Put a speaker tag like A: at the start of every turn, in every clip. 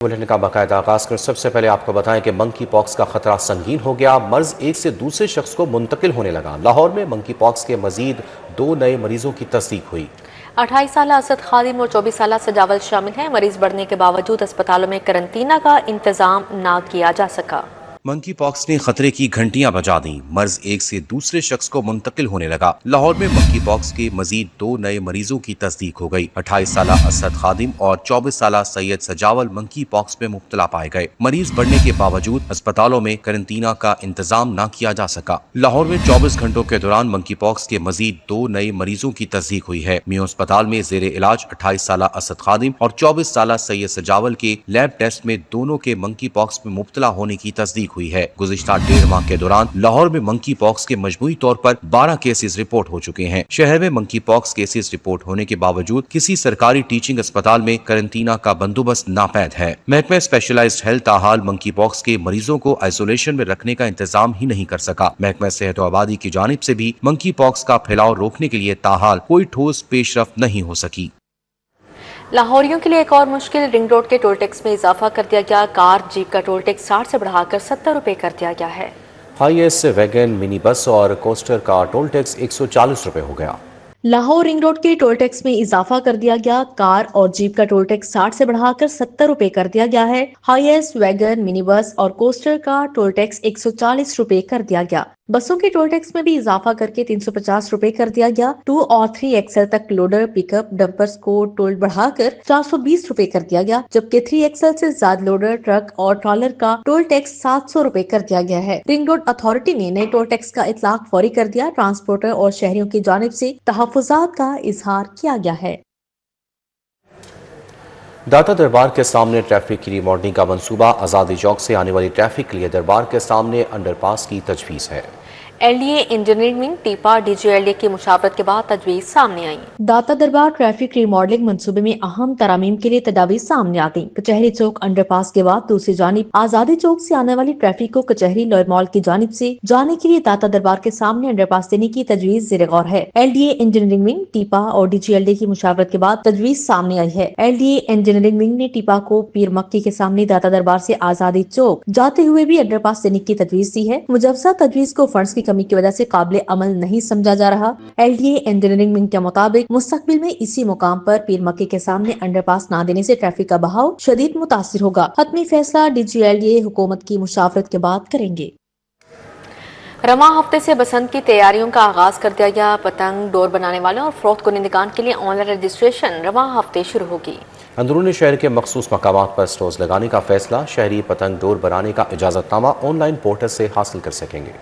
A: Bulletin का बाकायदा आगाज कर सबसे पहले आपको बताएं कि मंकी पॉक्स का खतरा संगीन हो गया। मर्ज एक से दूसरे शख्स को मुंतकिल होने लगा। लाहौर में मंकी पॉक्स के मजीद 2 नए मरीजों की तस्दीक हुई।
B: 28 साल असद खादिम और 24 साल सजावल शामिल हैं। मरीज बढ़ने के बावजूद अस्पतालों में करंतना का इंतजाम ना किया जा सका।
A: मंकी पॉक्स ने खतरे की घंटियां बजा दी। मर्ज एक से दूसरे शख्स को मुंतकिल होने लगा। लाहौर में मंकी पॉक्स के मजीद 2 नए मरीजों की तस्दीक हो गई। 28 साल असद खादिम और 24 साल सैयद सजावल मंकी पॉक्स में मुब्तला पाए गए। मरीज बढ़ने के बावजूद अस्पतालों में करंतना का इंतजाम न किया जा सका। लाहौर में 24 घंटों के दौरान मंकी पॉक्स के मजीद 2 नए मरीजों की तस्दीक हुई है। मियो अस्पताल में जेर इलाज 28 साल असद खादिम और 24 साल सैयद सजावल के लैब टेस्ट में दोनों के मंकी पॉक्स में मुब्तला होने की तस्दीक हुई है। गुज़िश्ता 1.5 माह के दौरान लाहौर में मंकी पॉक्स के मजमूई तौर पर 12 केसेस रिपोर्ट हो चुके हैं। शहर में मंकी पॉक्स केसेस रिपोर्ट होने के बावजूद किसी सरकारी टीचिंग अस्पताल में करंतना का बंदोबस्त नापैद है। महकमा स्पेशलाइज्ड हेल्थ ताहाल मंकी पॉक्स के मरीजों को आइसोलेशन में रखने का इंतजाम ही नहीं कर सका। महकमा सेहत व आबादी की जानिब से भी मंकी पॉक्स का फैलाव रोकने के लिए ताहाल कोई ठोस पेशरफ्त नहीं हो सकी।
B: लाहौरियों के लिए एक और मुश्किल, रिंग रोड के टोल टैक्स में इजाफा कर दिया गया। कार जीप का टोल टैक्स 60 से बढ़ाकर 70 रुपए कर दिया गया है।
A: हाईएस वैगन, मिनी बस और कोस्टर का टोल टैक्स 140 रुपए हो गया।
B: लाहौर रिंग रोड के टोल टैक्स में इजाफा कर दिया गया। कार और जीप का टोल टैक्स 60 से बढ़ाकर 70 रुपए कर दिया गया है। हाईएस वैगन, मिनी बस और कोस्टर का टोल टैक्स 140 रुपए कर दिया गया। बसों के टोल टैक्स में भी इजाफा करके 350 रुपए कर दिया गया। 2 और 3 एक्सएल तक लोडर, पिकअप, डंपर्स को टोल बढ़ाकर 420 रुपए कर दिया गया, जबकि 3 एक्सएल से ज्यादा लोडर, ट्रक और ट्रॉलर का टोल टैक्स 700 रुपए कर दिया गया है। रिंग रोड अथॉरिटी ने नए टोल टैक्स का इतलाक फौरी कर दिया। ट्रांसपोर्टर और शहरियों की जानिब से तहफ़्फ़ुज़ात का इजहार किया गया है।
A: दाता दरबार के सामने ट्रैफिक की रिमॉडलिंग का मंसूबा। आजादी चौक से आने वाली ट्रैफिक के लिए दरबार के सामने अंडरपास की तजवीज है।
B: एलडीए इंजीनियरिंग टीपा डीजीएलडीए की मुशावरत के बाद तजवीज सामने आई। दाता दरबार ट्रैफिक रिमॉडलिंग मंसूबे में अहम तरामीम के लिए तजावीज सामने आ गई। कचहरी चौक अंडरपास के बाद दूसरी जानिब आजादी चौक से आने वाली ट्रैफिक को कचहरी लॉयर मॉल की जानिब से जाने के लिए दाता दरबार के सामने अंडरपास देने की तजवीज ज़ेर गौर है। एलडीए इंजीनियरिंग विंग, टीपा और डीजीएलडीए की मुशावरत के बाद तजवीज सामने आई है। एलडीए इंजीनियरिंग विंग ने टीपा को पीर मक्की के सामने दाता दरबार से आजादी चौक जाते हुए भी अंडरपास देने की तजवीज दी है। मुजवजा तजवीज को फंड्स की कमी की वजह से काबिल अमल नहीं समझा जा रहा। एलडीए इंजीनियरिंग विंग के मुताबिक मुस्तकबिल में इसी मुकाम पर पीर मक्के के सामने अंडरपास न देने से ट्रैफिक का बहाव शदीद मुतासिर होगा। हतमी फैसला डीजीएलडीए हुकूमत की मुशावरत के बाद करेंगे। रमा हफ्ते से बसंत की तैयारियों का आगाज कर दिया गया। पतंग, डोर बनाने वालों और फरोख्त कुनिंदगान के लिए ऑनलाइन रजिस्ट्रेशन रवा हफ्ते शुरू होगी।
A: अंदरूनी शहर के मखसूस मकामात पर स्टोर्स लगाने का फैसला। शहरी पतंग डोर बनाने का इजाजतनामा ऑनलाइन पोर्टल से हासिल कर सकेंगे।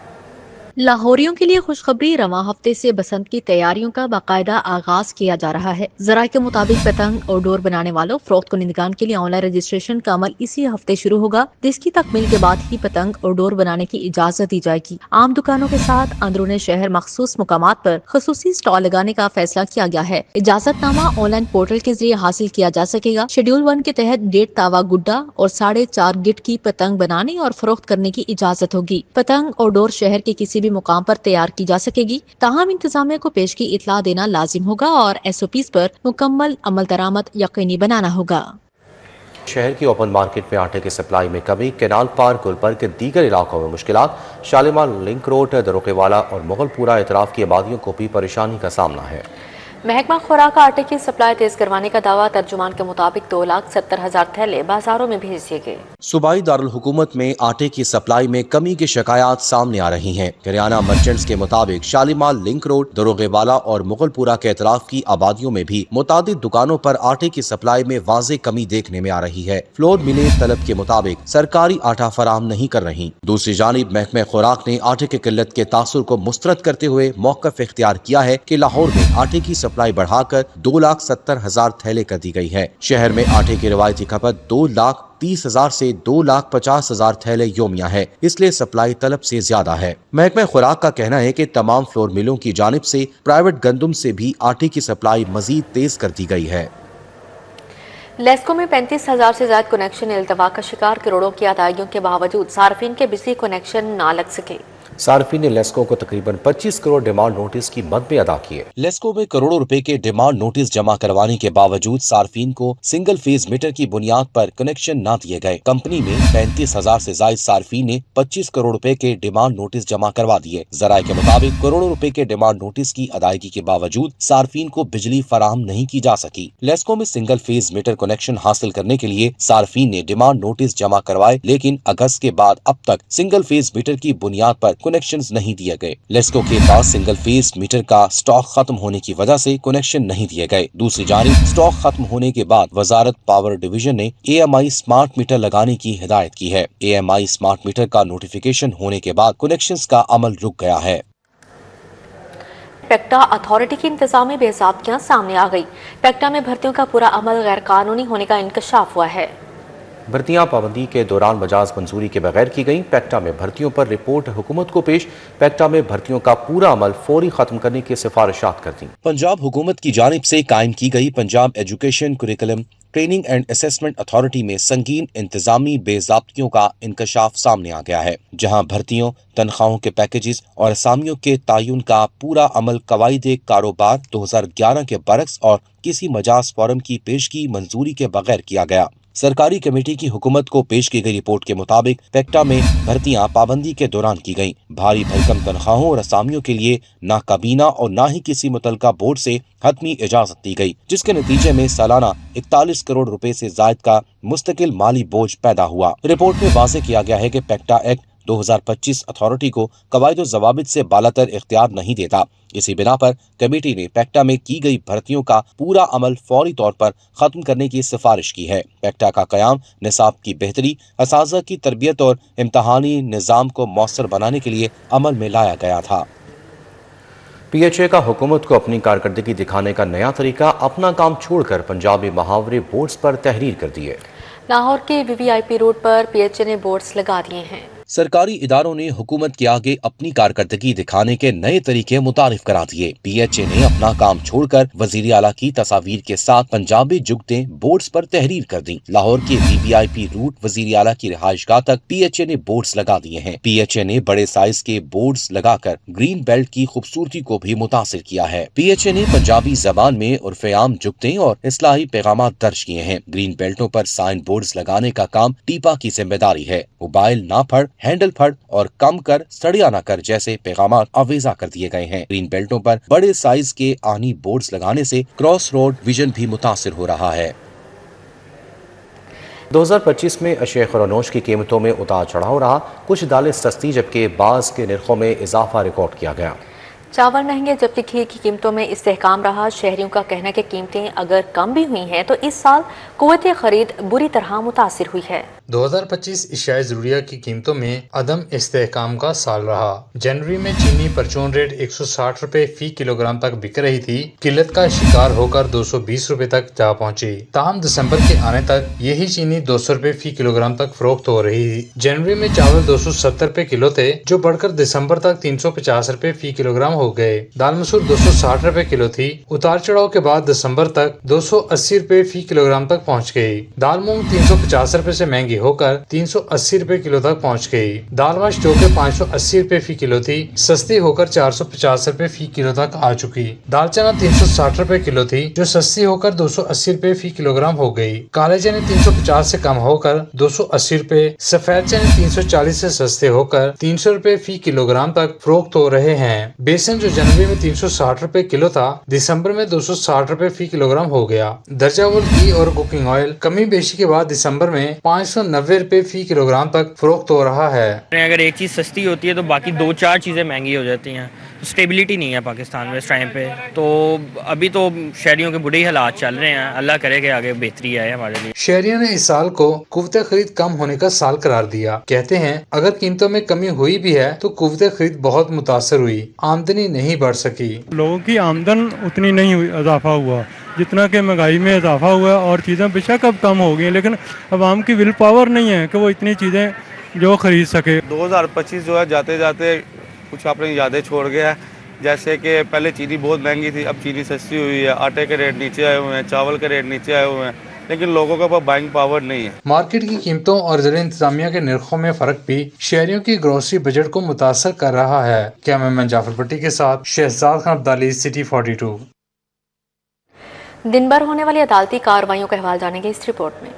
B: लाहौरियों के लिए खुशखबरी, रवां हफ्ते से बसंत की तैयारियों का बाकायदा आगाज किया जा रहा है। ज़राए के मुताबिक पतंग और डोर बनाने वालों फरोख्त कुनिंदगान के लिए ऑनलाइन रजिस्ट्रेशन का अमल इसी हफ्ते शुरू होगा, जिसकी तकमील के बाद ही पतंग और डोर बनाने की इजाजत दी जाएगी। आम दुकानों के साथ अंदरून शहर मखसूस मुकामात पर खसूसी स्टॉल लगाने का फैसला किया गया है। इजाजतनामा ऑनलाइन पोर्टल के जरिए हासिल किया जा सकेगा। शेड्यूल 1 के तहत 1.5 तावा गुड्डा और 4.5 गिट की पतंग बनाने और फरोख्त करने की इजाजत होगी। पतंग और डोर शहर के किसी भी मुकाम पर तैयार की जा सकेगी। ताहम इंतजामिया को पेश की इतला देना लाजिम होगा और SOPs पर मुकम्मल अमल दरामद यकीनी बनाना होगा।
A: शहर की ओपन मार्केट में आटे की सप्लाई में कमी। केनाल पार, गुलबर्ग के दीगर इलाकों में मुश्किलात। शालीमार, लिंक रोड, दरोकेवाला और मुगलपुरा इतराफ की आबादियों को भी परेशानी का सामना है। महकमा खुराक का आटे की सप्लाई तेज करवाने का दावा। तर्जुमान के मुताबिक 2,70,000 थैले बाजारों में भेज दिए गए। सूबाई दारुल हुकूमत में आटे की सप्लाई में कमी की शिकायत सामने आ रही हैं। किराना मर्चेंट्स के मुताबिक शालीमार, लिंक रोड, दरोगेवाला और मुगलपुरा के इतराफ की आबादियों में भी मुतादिद दुकानों पर आटे की सप्लाई में वाज़े कमी देखने में आ रही है। फ्लोर मिलें तलब के मुताबिक सरकारी आटा फराम नहीं कर रही। दूसरी जानिब महकमा खुराक ने आटे की किल्लत के तासुर को मुस्तरद करते हुए मौक़िफ़ इख्तियार किया है कि लाहौर में आटे की सप्लाई बढ़ाकर 2,70,000 थैले कर दी गई है। शहर में आटे की रिवायती खपत 2,30,000 से 2,50,000 थैले योमिया है, इसलिए सप्लाई तलब से ज्यादा है। महकमा खुराक का कहना है कि तमाम फ्लोर मिलों की जानिब से प्राइवेट गंदुम से भी आटे की सप्लाई मजीद तेज कर दी गई है।
B: लेस्को में 35,000 से ज्यादा कनेक्शन इल्तवा का शिकार। करोड़ों की अदायगियों के बावजूद सार्फिन के बिजली कनेक्शन ना लग सके।
A: صارفین نے لیسکو کو تقریباً 25 کروڑ ڈیمانڈ نوٹس کی مد میں ادا کیے۔ لیسکو میں کروڑوں روپے کے ڈیمانڈ نوٹس جمع کروانے کے باوجود صارفین کو سنگل فیز میٹر کی بنیاد پر کنیکشن نہ دیے گئے۔ کمپنی میں 35,000 سے زائد صارفین نے 25 کروڑ روپے کے ڈیمانڈ نوٹس جمع کروا دیے۔ ذرائع کے مطابق کروڑوں روپے کے ڈیمانڈ نوٹس کی ادائیگی کے باوجود صارفین کو بجلی فراہم نہیں کی جا سکی۔ لیسکو میں سنگل فیز میٹر کنیکشن حاصل کرنے کے لیے صارفین نے ڈیمانڈ نوٹس جمع کروائے، لیکن اگست کے بعد اب تک سنگل فیز میٹر کی بنیاد پر کنیکشنز نہیں دیے گئے۔ لیسکو کے پاس سنگل فیز میٹر کا سٹاک ختم ہونے کی وجہ سے کنیکشن نہیں دیے گئے۔ دوسری جانب سٹاک ختم ہونے کے بعد وزارت پاور ڈویژن نے A M I smart meter لگانے کی ہدایت کی ہے۔ A M I smart meter کا نوٹیفیکیشن ہونے کے بعد کنیکشنز کا عمل رک گیا ہے۔
B: پیکٹا اتھارٹی کی انتظامی بے ضابطگیاں سامنے آ گئی۔ پیکٹا میں بھرتیوں کا پورا عمل غیر قانونی ہونے کا انکشاف ہوا ہے۔
A: بھرتیاں پابندی کے دوران مجاز منظوری کے بغیر کی گئیں۔ پیکٹا میں بھرتیوں پر رپورٹ حکومت کو پیش۔ پیکٹا میں بھرتیوں کا پورا عمل فوری ختم کرنے کی سفارشات کر دیں۔ پنجاب حکومت کی جانب سے قائم کی گئی Punjab education curriculum training and assessment authority میں سنگین انتظامی بے ضابطگیوں کا انکشاف سامنے آ گیا ہے، جہاں بھرتیوں، تنخواہوں کے پیکیجز اور اسامیوں کے تعین کا پورا عمل قواعد کاروبار 2011 کے برعکس اور کسی مجاز فارم کی پیشگی منظوری کے بغیر کیا گیا۔ سرکاری کمیٹی کی حکومت کو پیش کی گئی رپورٹ کے مطابق پیکٹا میں بھرتیاں پابندی کے دوران کی گئیں۔ بھاری بھرکم تنخواہوں اور اسامیوں کے لیے نہ کابینہ اور نہ ہی کسی متعلقہ بورڈ سے حتمی اجازت دی گئی، جس کے نتیجے میں سالانہ 41 کروڑ روپے سے زائد کا مستقل مالی بوجھ پیدا ہوا۔ رپورٹ میں واضح کیا گیا ہے کہ پیکٹا ایکٹ 2025 اتھارٹی کو قواعد و ضوابط سے بالاتر اختیار نہیں دیتا۔ اسی بنا پر کمیٹی نے پیکٹا میں کی گئی بھرتیوں کا پورا عمل فوری طور پر ختم کرنے کی سفارش کی ہے۔ پیکٹا کا قیام نصاب کی بہتری، اساتذہ کی تربیت اور امتحانی نظام کو مؤثر بنانے کے لیے عمل میں لایا گیا تھا۔ پی ایچ اے کا حکومت کو اپنی کارکردگی دکھانے کا نیا طریقہ، اپنا کام چھوڑ کر پنجابی محاورے بورڈز پر تحریر کر دیے۔ لاہور کے وی وی آئی P road per P H A نے بورڈز لگا دیے ہیں۔ سرکاری اداروں نے حکومت کے آگے اپنی کارکردگی دکھانے کے نئے طریقے متعارف کرا دیے۔ پی ایچ اے نے اپنا کام چھوڑ کر وزیر اعلیٰ کی تصاویر کے ساتھ پنجابی جگتیں بورڈز پر تحریر کر دیں۔ لاہور کے وی وی آئی پی روٹ وزیر اعلیٰ کی رہائش گاہ تک پی ایچ اے نے بورڈز لگا دیے ہیں۔ پی ایچ اے نے بڑے سائز کے بورڈز لگا کر گرین بیلٹ کی خوبصورتی کو بھی متاثر کیا ہے۔ پی ایچ اے نے پنجابی زبان میں عرف عام جگتیں اور اصلاحی پیغامات درج کیے ہیں۔ گرین بیلٹوں پر سائن بورڈز لگانے کا کام ٹیپا کی ذمہ داری ہے۔ موبائل نہ پھڑ، ہینڈل پھڑ اور کم کر، سڑیا نہ کر جیسے پیغامات آویزہ کر دیے گئے ہیں۔ گرین بیلٹوں پر بڑے سائز کے آہنی بورڈز لگانے سے کراس روڈ ویژن بھی متاثر ہو رہا ہے۔ 2025 میں اشیاء خورنوش کی قیمتوں میں اتار چڑھاؤ رہا، کچھ دالیں سستی جبکہ بعض کے نرخوں میں اضافہ ریکارڈ کیا گیا۔ چاول مہنگے جبکہ کھیر کی قیمتوں میں استحکام رہا۔ شہریوں کا کہنا ہے کہ قیمتیں اگر کم بھی ہوئی ہیں تو اس سال قوت خرید بری طرح متاثر ہوئی ہے۔
C: 2025 اشیاء ضروریہ کی قیمتوں میں عدم استحکام کا سال رہا۔ جنوری میں چینی پرچون ریٹ 160 روپے فی کلو گرام تک بک رہی تھی، قلت کا شکار ہو کر 220 روپے تک جا پہنچی۔ تاہم دسمبر کے آنے تک یہی چینی 200 روپے فی کلو گرام تک فروخت ہو رہی تھی۔ جنوری میں چاول 270 روپے کلو تھے، جو بڑھ کر دسمبر تک 350 روپے فی کلو گرام ہو گئے۔ دال مسور 260 روپے کلو تھی، اتار چڑھاؤ کے بعد دسمبر تک 280 روپے فی کلو گرام تک پہنچ گئی۔ دال مونگ 350 روپے سے مہنگی ہو کر 380 روپے کلو تک پہنچ گئی۔ دال مش جو کہ 580 روپے فی کلو تھی، سستی ہو کر 450 روپے فی کلو تک آ چکی۔ دال چنا 360 روپے کلو تھی، جو سستی ہو کر 280 روپے فی کلو گرام ہو گئی۔ کالے چنے 350 سے کم ہو کر 280 روپے، سفید چنے 340 سے سستے ہو کر 300 روپے فی کلو گرام تک فروخت ہو رہے ہیں۔ بیسن جو جنوری میں 360 روپے کلو تھا، دسمبر میں 260 روپے فی کلو گرام ہو گیا۔ درجہ اول گھی اور کوکنگ آئل کمی بیشی کے بعد دسمبر میں 590 روپے فی کلو گرام تک فروخت ہو رہا ہے۔
D: اگر ایک چیز سستی ہوتی ہے تو باقی 2-4 چیزیں مہنگی ہو جاتی ہیں۔ اسٹیبلٹی نہیں ہے پاکستان میں اس ٹائم پہ، تو ابھی تو شہریوں کے بڑے حالات چل رہے ہیں۔ اللہ کرے کہ آگے بہتری آئے ہمارے لیے۔
C: شہریوں نے اس سال کو قوت خرید کم ہونے کا سال قرار دیا۔ کہتے ہیں اگر قیمتوں میں کمی ہوئی بھی ہے تو قوت خرید بہت متاثر ہوئی، آمدنی نہیں بڑھ سکی۔
E: لوگوں کی آمدن اتنی نہیں ہوئی، اضافہ ہوا جتنا کہ مہنگائی میں اضافہ ہوا ہے، اور چیزیں بے شک اب کم ہو گئی ہیں، لیکن عوام کی ول پاور نہیں ہے کہ وہ اتنی چیزیں جو خرید سکے۔
F: 2025 جو ہے جاتے جاتے کچھ اپنی یادیں چھوڑ گیا ہے، جیسے کہ پہلے چینی بہت مہنگی تھی، اب چینی سستی ہوئی ہے، آٹے کے ریٹ نیچے آئے ہوئے ہیں، چاول کے ریٹ نیچے آئے ہوئے ہیں، लेकिन लोगों के पास बाइंग पावर नहीं है।
C: मार्केट की कीमतों और ज़िला इंतजामिया के निर्खों में फर्क भी शहरियों की ग्रोसरी बजट को मुतासर कर रहा है। कैमरामैन जाफर भट्टी के साथ शहजाद खान अब्दाली, सिटी 42।
B: दिन भर होने वाली अदालती कार्रवाइयों का अहवाल जानेंगे इस रिपोर्ट में।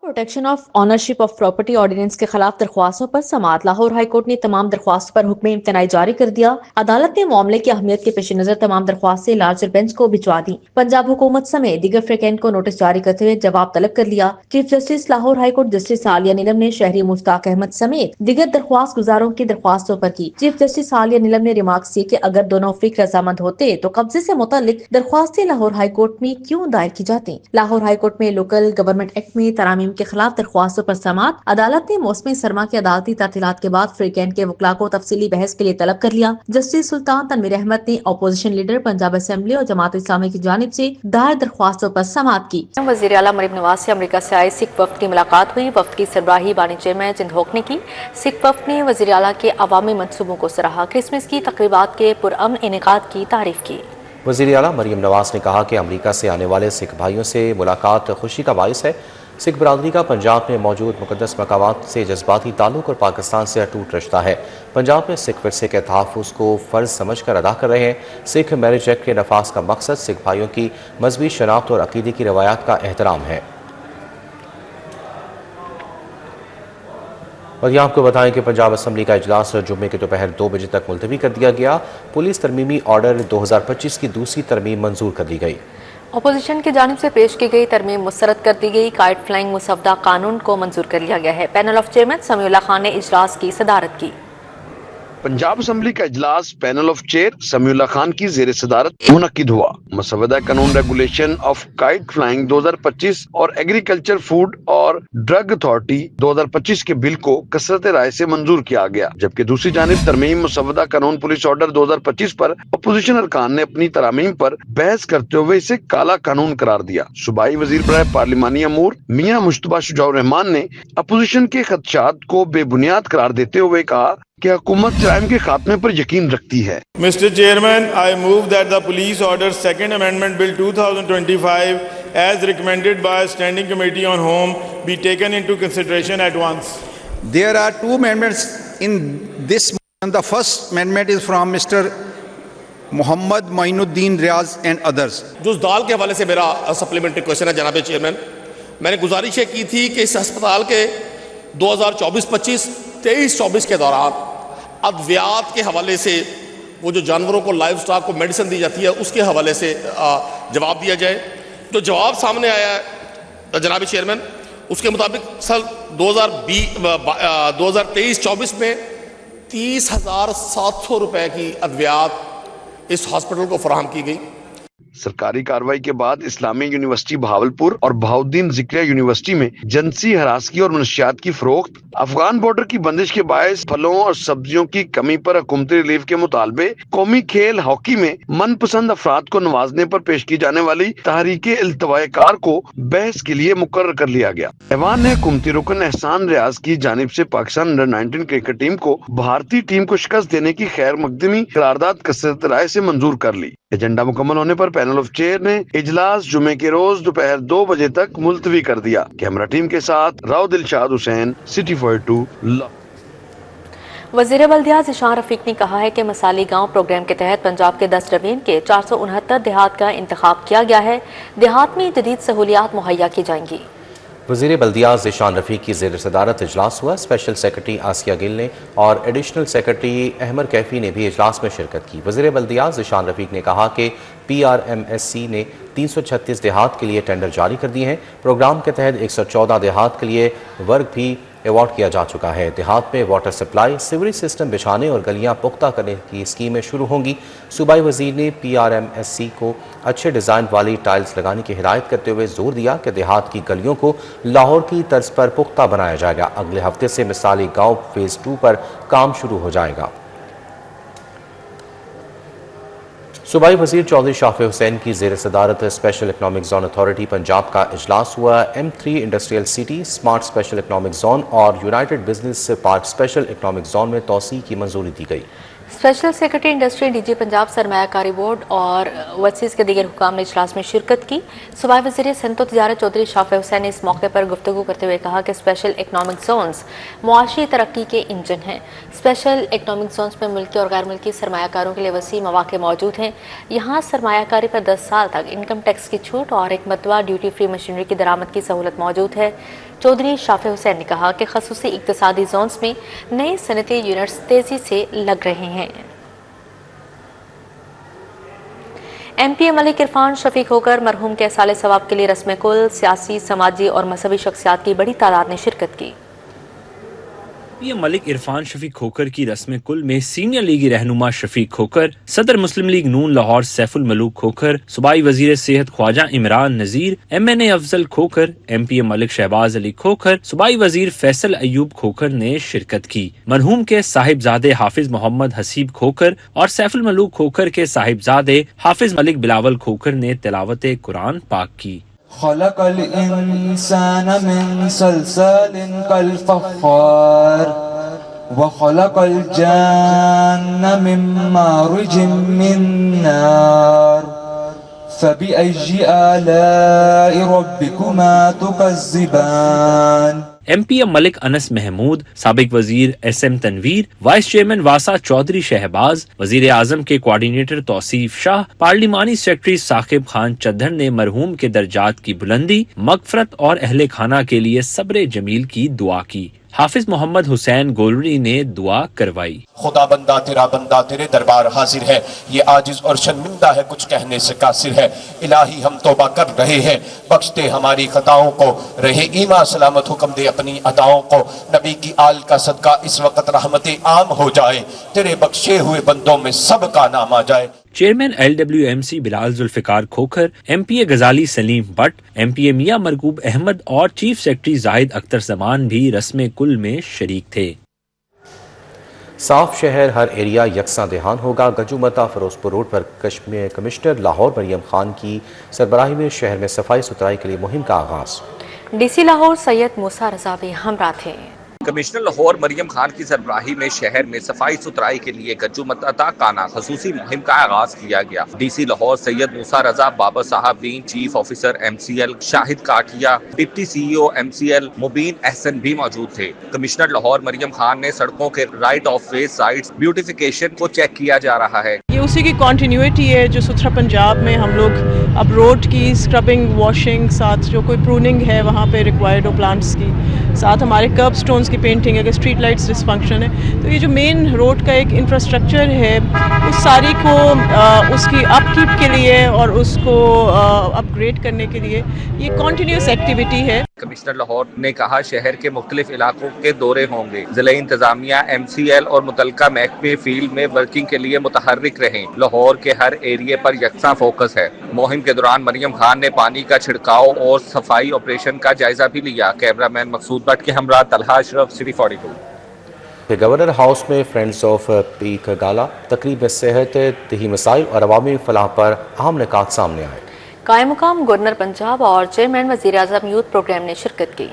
B: Protection of ownership of property ordinance के खिलाफ दरख्वास्तों पर समाअत। लाहौर हाई कोर्ट ने तमाम दरख्वास्तों पर हुक्म इम्तनाई जारी कर दिया। अदालत ने मामले की अहमियत के पेश नजर तमाम दरख्वास्तें लार्जर बेंच को भिजवा दी। पंजाब हुकूमत समेत दीगर फ्रिकेंट को नोटिस जारी करते हुए जवाब तलब कर लिया। Chief justice Lahore high court justice Aliya Neelam ने शहरी मुश्ताक अहमद समेत दीगर दरख्वास्त गुजारों की दरख्वास्तों पर की। चीफ जस्टिस आलिया नीलम ने रिमार्क्स किए कि अगर दोनों अफरीक रजामंद होते तो कब्जे से मुतालिक दरख्वास्तें लाहौर हाई कोर्ट में क्यों दायर की जाती। लाहौर हाई कोर्ट में लोकल गवर्नमेंट एक्ट में तरामीम के खिलाफ दरख्वास्तों पर समाअत। अदालत ने मौसमी सरमा की अदालती तातीलात के बाद फ्रीकैंट के वकला को तफसीली बहस के लिए तलब कर लिया। जस्टिस सुल्तान तनवीर अहमद ने अपोजिशन लीडर पंजाब असेंबली और जमात इस्लामी की जानिब से दायर दरख्वास्तों पर समाअत की। वज़ीर आला मरीम नवाज से अमरीका से आए सिख वफ्द की मुलाकात हुई। वफ्द की सरबराही बानी चेयरमैन जिंदहोक ने की। सिख वफ्द ने वज़ीर आला के अवामी मंसूबों को सराहा। क्रिसमस की तकरीबात के पुरअमन इनेकाद की तारीफ की।
A: वज़ीर आला मरीम नवाज ने कहा कि अमरीका से आने वाले सिख भाइयों से मुलाकात खुशी का बाइस है। सिख बरादरी का पंजाब में मौजूद मुक़द्दस मकामात से जज्बाती ताल्लुक़ और पाकिस्तान से अटूट रिश्ता है। पंजाब में सिख विरसे के तहफ़्फ़ुज़ को फ़र्ज़ समझ कर अदा कर रहे हैं। सिख मैरिज एक्ट के नफाज का मकसद सिख भाइयों की मजहबी शनाख्त और अक़ीदे की रवायात का एहतराम है। और यहाँ आपको बताएं कि पंजाब असम्बली का इजलास जुम्मे के दोपहर 2 बजे तक मुलतवी कर दिया गया। पुलिस तरमीमी ऑर्डर 2025 की दूसरी तरमीम मंजूर कर दी गई।
B: अपोजिशन की जानिब से पेश की गई तरमीम मुस्तरद कर दी गई। काइट फ्लाइंग मुसवदा कानून को मंजूर कर लिया गया है। Panel of chairman Samiullah Khan ने इजलास की सदारत की।
G: पंजाब असम्बली का इजलास panel of chair Samiullah Khan की जेर सदारत मुनक्किद हुआ। मसवदा कानून रेगुलेशन ऑफ काइट फ्लाइंग 2025 और एग्रीकल्चर फूड और ड्रग अथॉरिटी 2025 के बिल को कसरत राय से मंजूर किया गया, जबकि दूसरी जानिब तरमीम मसवदा कानून पुलिस ऑर्डर 2025 पर अपोजिशन अरकान ने अपनी तरामीम पर बहस करते हुए इसे काला कानून करार दिया। सूबाई वजीर बराए पार्लिमानी अमूर मियां मुश्तबा शुजाउर रहमान ने अपोजिशन के खदशात को बेबुनियाद करार देते हुए कहा कि हुकूमत क्राइम के खात्मे पर यकीन रखती है।
H: Mr. Chairman, I move that the Police Order Second Amendment Bill 2025 as recommended by Standing Committee on Home be taken into consideration at once.
I: There are two amendments in this motion. The first amendment is from Mr. Muhammad Mainuddin Riaz and others.
J: जो उस दाल के हवाले से मेरा supplementary question है जनाब chairman, मैंने गुजारिश की थी कि इस अस्पताल के 2024-25, 23-24 के दौरान अद्वियात के हवाले से वो जो जानवरों को लाइव स्टॉक को मेडिसिन दी जाती है उसके हवाले से जवाब दिया जाए। जो जवाब सामने आया है जनाब चेयरमैन, उसके मुताबिक साल 2023-24 में 30,700 रुपए की अद्वियात इस हॉस्पिटल को फराहम की गई।
G: सरकारी कार्रवाई के बाद इस्लामी यूनिवर्सिटी बहावलपुर और बहाउद्दीन जिक्रिया यूनिवर्सिटी में जिनसी हरासगी और मनशियात की फरोख्त, अफगान बॉर्डर की बंदिश के बायस फलों और सब्जियों की कमी पर हुकूमती रिलीफ के मुतालबे, कौमी खेल हॉकी में मनपसंद अफराद को नवाजने पर पेश की जाने वाली तहरीके इल्तवाए कार को बहस के लिए मुकर्रर कर लिया गया। ऐवान ने हुकूमती रुकन एहसान रियाज की जानिब से पाकिस्तान अंडर 19 क्रिकेट टीम को भारतीय टीम को शिकस्त देने की खैर मकदमी करारदाद कसरत राय से मंजूर कर ली। एजेंडा मुकम्मल होने पर पैनल ऑफ चेयर ने इजलास जुमे के रोज दोपहर 2 बजे तक मुलतवी कर दिया। कैमरा टीम के साथ राव दिलशाद हुसैन, सिटी 42।
B: वज़ीर बल्दिया ज़िशान रफीक ने कहा है कि मसाली गांव प्रोग्राम के तहत पंजाब के 10 रवीन के 469 देहात का इंतखाब किया गया है। देहात में जदीद सहूलियात मुहैया की जाएंगी।
A: वज़ीर बल्दिया ज़िशान रफ़ीक की ज़ेर सदारत इजलास हुआ। स्पेशल सेक्रेटरी आसिया गिल ने और एडिशनल सेक्रेटरी अहमर कैफ़ी ने भी इजलास में शिरकत की। वज़ीर बल्दिया ज़िशान रफ़ीक ने कहा कि PRMSC ने 336 देहात के लिए टेंडर जारी कर दिए हैं। प्रोग्राम के तहत 114 देहात के लिए वर्क भी अवार्ड किया जा चुका है। देहात में वाटर सप्लाई, सीवरेज सिस्टम बिछाने और गलियां पुख्ता करने की स्कीमें शुरू होंगी। सूबाई वजीर ने PRMSC को अच्छे डिज़ाइन वाली टाइल्स लगाने की हिदायत करते हुए जोर दिया कि देहात की गलियों को लाहौर की तर्ज पर पुख्ता बनाया जाएगा। अगले हफ्ते से मिसाली गाँव फेज़ 2 पर काम शुरू हो जाएगा। सूबाई वज़ीर चौधरी शाफे हुसैन की ज़ेर सदारत special economic zone authority Punjab का इजलास हुआ। M3 industrial city, smart special economic zone और united business park special economic zone में तोसी की मंजूरी दी गई।
B: Special secretary industry DG Punjab सरमायाकारी बोर्ड और ओवरसीज़ के दीगर हुकाम ने इजलास में शिरकत की। सूबाई वज़ीर सनअत व तिजारत चौधरी शाफी हुसैन ने इस मौके पर गुफ्तगू करते हुए कहा कि स्पेशल इकनॉमिक जोन्स मुआशी तरक्की के इंजन हैं। स्पेशल इकनॉमिक जोन्स में मुल्की और गैर मुल्की सरमायाकारों के लिए वसी मौक़े मौजूद हैं। यहाँ सरमायाकारी पर 10 साल तक इनकम टैक्स की छूट और एक मरतबा ड्यूटी फ्री मशीनरी की दरामद की सहूलत मौजूद है। चौधरी शाफी हुसैन ने कहा कि खसूसी इक्तिसादी जोन्स में नए सनती यूनिट्स तेजी से लग रहे हैं। MP मलिक इरफान शफीक होकर मरहूम के साले सवाब के लिए रस्म कुल सियासी, समाजी और मजहबी शख्सियात की बड़ी तादाद ने शिरकत की।
K: मलिक इरफान शफीक खोकर की रस्म कुल में सीनियर लीगी रहनुमा शफीक खोकर, सदर मुस्लिम लीग नून लाहौर सैफुल मलूक खोकर, सूबाई वजीर सेहत ख्वाजा इमरान नजीर, MNA अफजल खोकर, MP मलिक शहबाज अली खोकर, सूबाई वजीर फैसल अयूब खोकर ने शिरकत की। मरहूम के साहिबजादे हाफिज मोहम्मद हसीब खोकर और सैफुल मलूक खोकर के साहिबजादे हाफिज मलिक बिलावल खोकर ने तिलावत कुरान पाक की।
L: खलक़ल इंसान मिन सलसालिन कल फख्खार व खलक़ल जन्न मिन मारिजिन मिन नार फबिअय्यि आलाइ रब्बिकुमा तुकज़्ज़िबान।
K: MPM मलिक अनस महमूद, साबिक वजीर SM तनवीर, वाइस चेयरमैन वासा चौधरी शहबाज, वजीर आजम के कोऑर्डिनेटर तौसीफ शाह, पार्लिमानी सेक्रेटरी साकिब खान चद्दर ने मरहूम के दर्जात की बुलंदी, मगफरत और अहले खाना के लिए सब्र जमील की दुआ की। हाफिज मोहम्मद हुसैन गोलरी ने दुआ करवाई।
M: खुदा बंदा तेरा बंदा तेरे दरबार हाजिर है, ये आजिज और शर्मिंदा है, कुछ कहने से कासिर है। इलाही हम तौबा कर रहे हैं, बख्श दे हमारी खताओं को, रहे ईमान सलामत, हुक्म दे अपनी अदाओं को। नबी की आल का सदका इस वक्त रहमत आम हो जाए, तेरे बख्शे हुए बंदों में सबका नाम आ जाए।
K: Chairman LWMC Bilal Zulfiqar Khokhar, MPA Ghazali Saleem Butt, MPA Mian Marghoob Ahmad और चीफ सेक्रेटरी जाहिद अख्तर जमान भी रस्म कुल में शरीक थे।
A: साफ शहर हर एरिया यकसां दहान होगा। गजूमता फिरोजपुर रोड पर कमिश्नर लाहौर मरियम खान की सरबराही में शहर में सफाई सुथराई के लिए मुहिम का आगाज।
B: DC लाहौर सैयद मूसा रजा भी हमरा थे।
N: कमिश्नर लाहौर मरियम खान की सरबराही में शहर में सफाई सुथराई के लिए गजूमता काना खसूसी मुहिम का आगाज किया गया। DC लाहौर सैयद मूसा रजा, बाबर साहब दीन, चीफ ऑफिसर MCL शाहिद काठिया, डिप्टी CEO MCL मुबीन एहसन भी मौजूद थे। कमिश्नर लाहौर मरियम खान ने सड़कों के right of way sites beautification को चेक किया जा रहा है।
O: ये उसी की कॉन्टिन्यूटी है जो सुथरा पंजाब में हम लोग अब रोड की स्क्रबिंग, वॉशिंग, साथ जो कोई प्रूनिंग है वहाँ पे रिक्वायर्ड हो प्लांट्स की, साथ हमारे कर्ब स्टोन्स की पेंटिंग है, स्ट्रीट लाइट्स डिसफंक्शन है। तो ये जो मेन रोड का एक इंफ्रास्ट्रक्चर है उस सारी को उसकी अपकीप के लिए और उसको अपग्रेड करने के लिए ये कॉन्टिन्यूस एक्टिविटी है।
N: कमिश्नर लाहौर ने कहा शहर के मुख्तलिफ इलाकों के दौरे होंगे। जिला इंतजामिया MCL और मुतलका महकमे फील्ड में वर्किंग के लिए मुतहर्रिक रहें। लाहौर के हर एरिए पर यकसा फोकस है। मुहिम के दौरान मरियम खान ने पानी का छिड़काव और सफाई ऑपरेशन का जायजा भी लिया। कैमरामैन मकसूद भट्ट के हमरा Talha Ashraf, City 42।
A: Governor house में फ्रेंड्स ऑफ पीक गाला तकरीब में सेहत, दही मसाइल और अवामी फलाह पर अहम निकात सामने आए।
B: कायम मुकाम गवर्नर पंजाब और चेयरमैन वजीर आजम यूथ प्रोग्राम ने शिरकत की।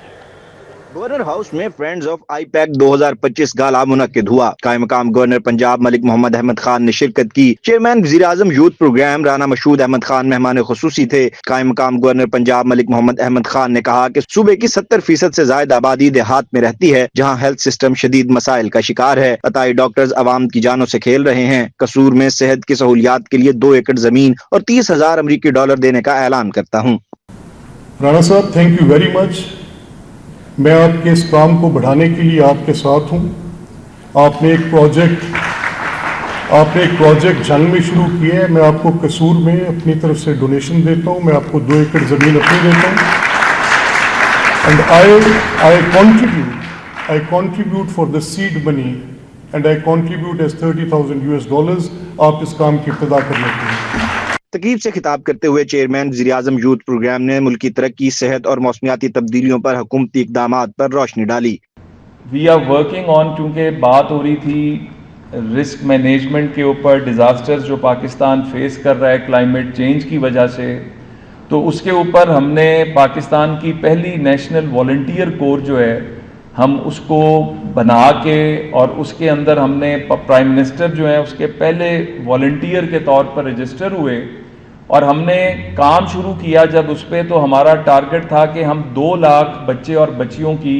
P: गवर्नर हाउस में फ्रेंड्स ऑफ IPAC 2025 गाला मुनक्किद हुआ। कायम मकाम गवर्नर पंजाब मलिक मोहम्मद अहमद खान ने शिरकत की। चेयरमैन वज़ीर आज़म यूथ प्रोग्राम राना मशहूद अहमद खान मेहमान खुसूसी थे। कायम मकाम गवर्नर पंजाब मलिक मोहम्मद अहमद खान ने कहा कि सूबे की 70% से ज्यादा आबादी देहात में रहती है, जहाँ हेल्थ सिस्टम शदीद मसाइल का शिकार है। अताई डॉक्टर्स अवाम की जानों से खेल रहे हैं। कसूर में सेहत की सहूलियात के लिए 2 एकड़ जमीन और 30,000 अमरीकी डॉलर देने का ऐलान करता हूँ।
Q: राणा साहब, थैंक यू वेरी मच। मैं आपके इस काम को बढ़ाने के लिए आपके साथ हूँ। आपने एक प्रोजेक्ट जंग में शुरू किया है। मैं आपको कसूर में अपनी तरफ से डोनेशन देता हूँ। मैं आपको 2 एकड़ ज़मीन अपनी देता हूँ। And I contribute for the seed money and I contribute as $30,000 आप इस काम की इब्तिदा करने के लिए।
P: तकीब से खिताब करते हुए चेयरमैन वज़ीर आज़म यूथ प्रोग्राम ने मुल्की तरक्की, सेहत और मौसमियाती तब्दीलियों पर हुकूमती इक़दामात पर रोशनी डाली।
R: वी आर वर्किंग ऑन, चूँकि बात हो रही थी रिस्क मैनेजमेंट के ऊपर, डिज़ास्टर्स जो पाकिस्तान फेस कर रहा है क्लाइमेट चेंज की वजह से, तो उसके ऊपर हमने पाकिस्तान की पहली नेशनल वॉलंटियर कोर जो है ہم اس کو بنا کے اور اس کے اندر ہم نے پرائم منسٹر جو ہیں اس کے پہلے والنٹیئر کے طور پر رجسٹر ہوئے اور ہم نے کام شروع کیا جب اس پہ تو ہمارا ٹارگٹ تھا کہ ہم 2 لاکھ بچے اور بچیوں کی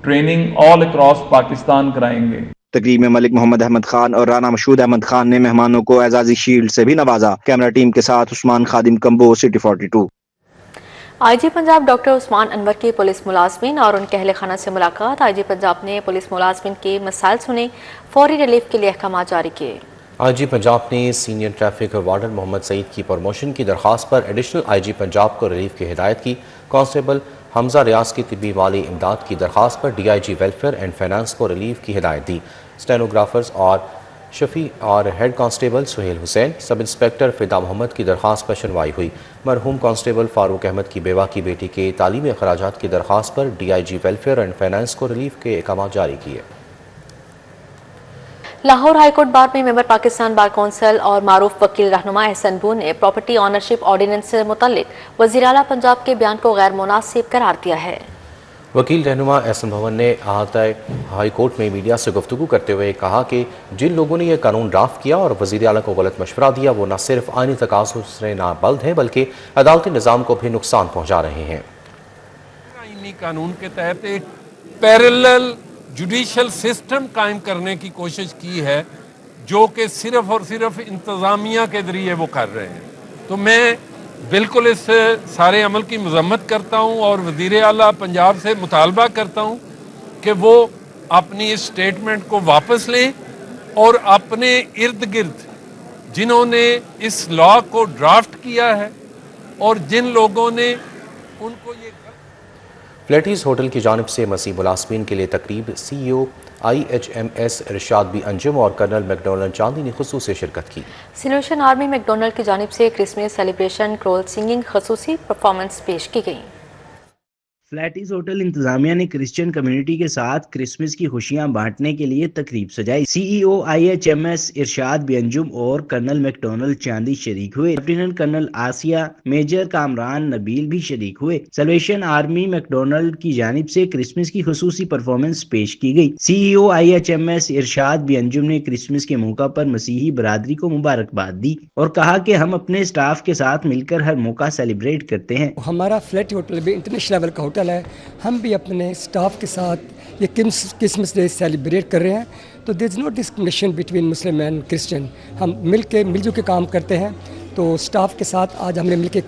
R: ٹریننگ آل اکراس پاکستان کرائیں گے۔
P: تقریب میں ملک محمد احمد خان اور رانا مشہود احمد خان نے مہمانوں کو اعزازی شیلڈ سے بھی نوازا۔ کیمرہ ٹیم کے ساتھ عثمان خادم کمبو، سٹی 42۔
B: آئی جی پنجاب ڈاکٹر عثمان انور کی پولیس ملازمین اور ان کے اہل خانہ سے ملاقات۔ آئی جی پنجاب نے پولیس ملازمین کے مسائل سنے، فوری ریلیف کے لیے احکامات جاری کیے۔
A: آئی جی پنجاب نے سینئر ٹریفک وارڈن محمد سعید کی پروموشن کی درخواست پر ایڈیشنل آئی جی پنجاب کو ریلیف کی ہدایت کی۔ کانسٹیبل حمزہ ریاض کی طبی مالی امداد کی درخواست پر D I G welfare and finance کو ریلیف کی ہدایت دی۔ اسٹینوگرافرز اور شفیع اور head constable Sohail Hussain, sub inspector Fida Muhammad کی درخواست پر سنوائی ہوئی۔ مرحوم کانسٹیبل فاروق احمد کی بیوہ کی بیٹی کے تعلیمی اخراجات کی درخواست پر D I G welfare and finance کو ریلیف کے احکامات جاری کیے۔
B: لاہور ہائی کورٹ بار میں ممبر پاکستان بار کونسل اور معروف وکیل رہنما احسن بون نے پراپرٹی آنرشپ آرڈیننس سے متعلق وزیر اعلیٰ پنجاب کے بیان کو غیر مناسب قرار دیا ہے۔
A: وکیل رہنما احسن بھون نے احاطہ ہائی کورٹ میں میڈیا سے گفتگو کرتے ہوئے کہا کہ جن لوگوں نے یہ قانون ڈرافٹ کیا اور وزیر اعلیٰ کو غلط مشورہ دیا وہ نہ صرف آئینی تقاضوں سے نابلد ہیں بلکہ عدالتی نظام کو بھی نقصان پہنچا رہے ہیں۔
S: آئینی قانون کے تحت ایک پیرلل جوڈیشل سسٹم قائم کرنے کی کوشش کی ہے جو کہ صرف اور صرف انتظامیہ کے ذریعے وہ کر رہے ہیں، تو میں بالکل اس سارے عمل کی مذمت کرتا ہوں اور وزیر اعلیٰ پنجاب سے مطالبہ کرتا ہوں کہ وہ اپنی اس سٹیٹمنٹ کو واپس لیں اور اپنے ارد گرد جنہوں نے اس لا کو ڈرافٹ کیا ہے اور جن لوگوں نے ان کو یہ
A: فلیٹیز ہوٹل کی جانب سے مسیح ملازمین کے لیے تقریب C E O I H M S Irshad B Anjum اور کرنل میک ڈونلڈ چاندی نے خصوصی شرکت کی۔
B: سیلویشن آرمی میک ڈونلڈ کی جانب سے کرسمس سیلیبریشن کرول سنگنگ خصوصی پرفارمنس پیش کی گئی۔
T: فلیٹیز ہوٹل انتظامیہ نے کرسچین کمیونٹی کے ساتھ کرسمس کی خوشیاں بانٹنے کے لیے تقریب سجائی۔ C E O I H M S Irshad B Anjum اور کرنل میک ڈونلڈ چاندی شریک ہوئے۔ Lieutenant colonel Asiya major Kamran Nabeel بھی شریک ہوئے۔ سیلویشن آرمی میک ڈونلڈ کی جانب سے کرسمس کی خصوصی پرفارمنس پیش کی گئی۔ C E O I H M S Irshad B Anjum نے کرسمس کے موقع پر مسیحی برادری کو مبارکباد دی اور کہا کہ ہم اپنے اسٹاف کے ساتھ مل کر ہر موقع سیلیبریٹ کرتے ہیں۔
U: ہمارا فلیٹ ہوٹل بھی انٹرنیشنل لیول کا ہوٹل ہے، ہم بھی اپنے اسٹاف کے ساتھ یہ کرسمس ڈے سیلیبریٹ کر رہے ہیں، تو there is no discrimination between Muslim and Christian, ہم مل جل کے کام کرتے ہیں۔ تو اسٹاف کے ساتھ آج ہم نے مل کے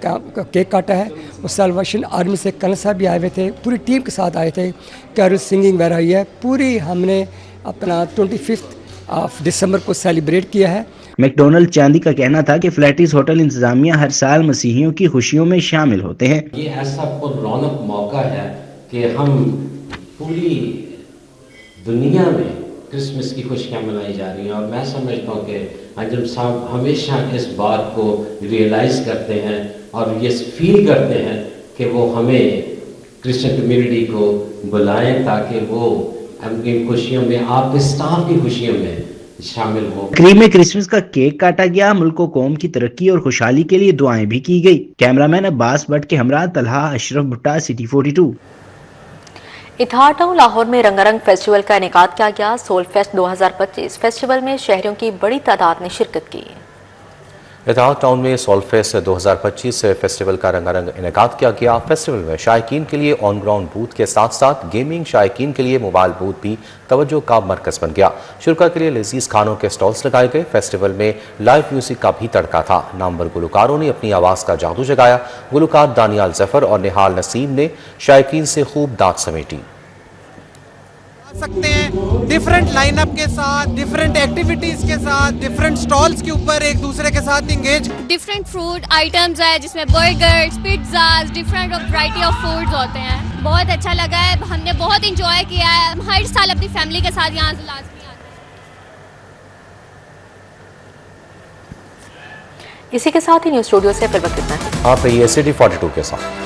U: کیک کاٹا ہے اور سیلویشن آرمی سے کرنل صاحب بھی آئے ہوئے تھے، پوری ٹیم کے ساتھ آئے تھے، کیرول سنگنگ وغیرہ ہوئی ہے، پوری ہم نے اپنا 25 دسمبر کو سیلیبریٹ کیا ہے۔
T: میک ڈونلڈ چاندی کا کہنا تھا کہ فلیٹیز ہوٹل انتظامیہ ہر سال مسیحیوں کی خوشیوں میں شامل ہوتے ہیں۔
V: یہ ایسا پر رونق موقع ہے کہ ہم پوری دنیا میں کرسمس کی خوشیاں منائی جا رہی ہیں، اور میں سمجھتا ہوں کہ انجم صاحب ہمیشہ اس بات کو ریئلائز کرتے ہیں اور یہ فیل کرتے ہیں کہ وہ ہمیں کرسچن کمیونٹی کو بلائیں تاکہ وہ اپنی خوشیوں میں، آپ کے اسٹاف کی خوشیوں میں شامل ہو۔
T: تقریب میں کرسمس کا کیک کاٹا گیا، ملک و قوم کی ترقی اور خوشحالی کے لیے دعائیں بھی کی گئی۔ کیمرہ مین عباس بٹ کے ہمراہ طلحہ اشرف بھٹا، سٹی 42۔
B: اتھار ٹاؤن لاہور میں رنگا رنگ فیسٹیول کا انعقاد کیا گیا۔ سول فیسٹ 2025 فیسٹیول میں شہریوں کی بڑی تعداد نے شرکت کی۔
A: اتحاد ٹاؤن میں سول فیسٹ 2025 فیسٹیول کا رنگا رنگ انعقاد کیا گیا۔ فیسٹیول میں شائقین کے لیے آن گراؤنڈ بوتھ کے ساتھ ساتھ گیمنگ شائقین کے لیے موبائل بوتھ بھی توجہ کا مرکز بن گیا۔ شرکا کے لیے لذیذ کھانوں کے سٹالز لگائے گئے۔ فیسٹیول میں لائیو میوزک کا بھی تڑکا تھا۔ نامور گلوکاروں نے اپنی آواز کا جادو جگایا۔ گلوکار دانیال ظفر اور نہال نسیم نے شائقین سے خوب داد سمیٹی۔
W: سکتے ہیں ڈیفرنٹ لائن اپ کے ساتھ، ڈیفرنٹ ایکٹیویٹیز کے ساتھ، ڈیفرنٹ سٹالز کے اوپر ایک دوسرے کے ساتھ انگیج۔
X: ڈیفرنٹ فوڈ آئٹمز ہے جس میں burgers, pizzas, different variety of foods ہوتے ہیں۔ بہت اچھا لگا ہے، ہم نے بہت انجوائے کیا ہے۔ ہم ہر سال اپنی فیملی کے ساتھ یہاں سے لازمی آتے ہیں۔
B: اسی کے ساتھ ہی نیوز اسٹوڈیو سے پھر وقت اتنا ہے۔
A: آپ رہیے سٹی 42 کے ساتھ۔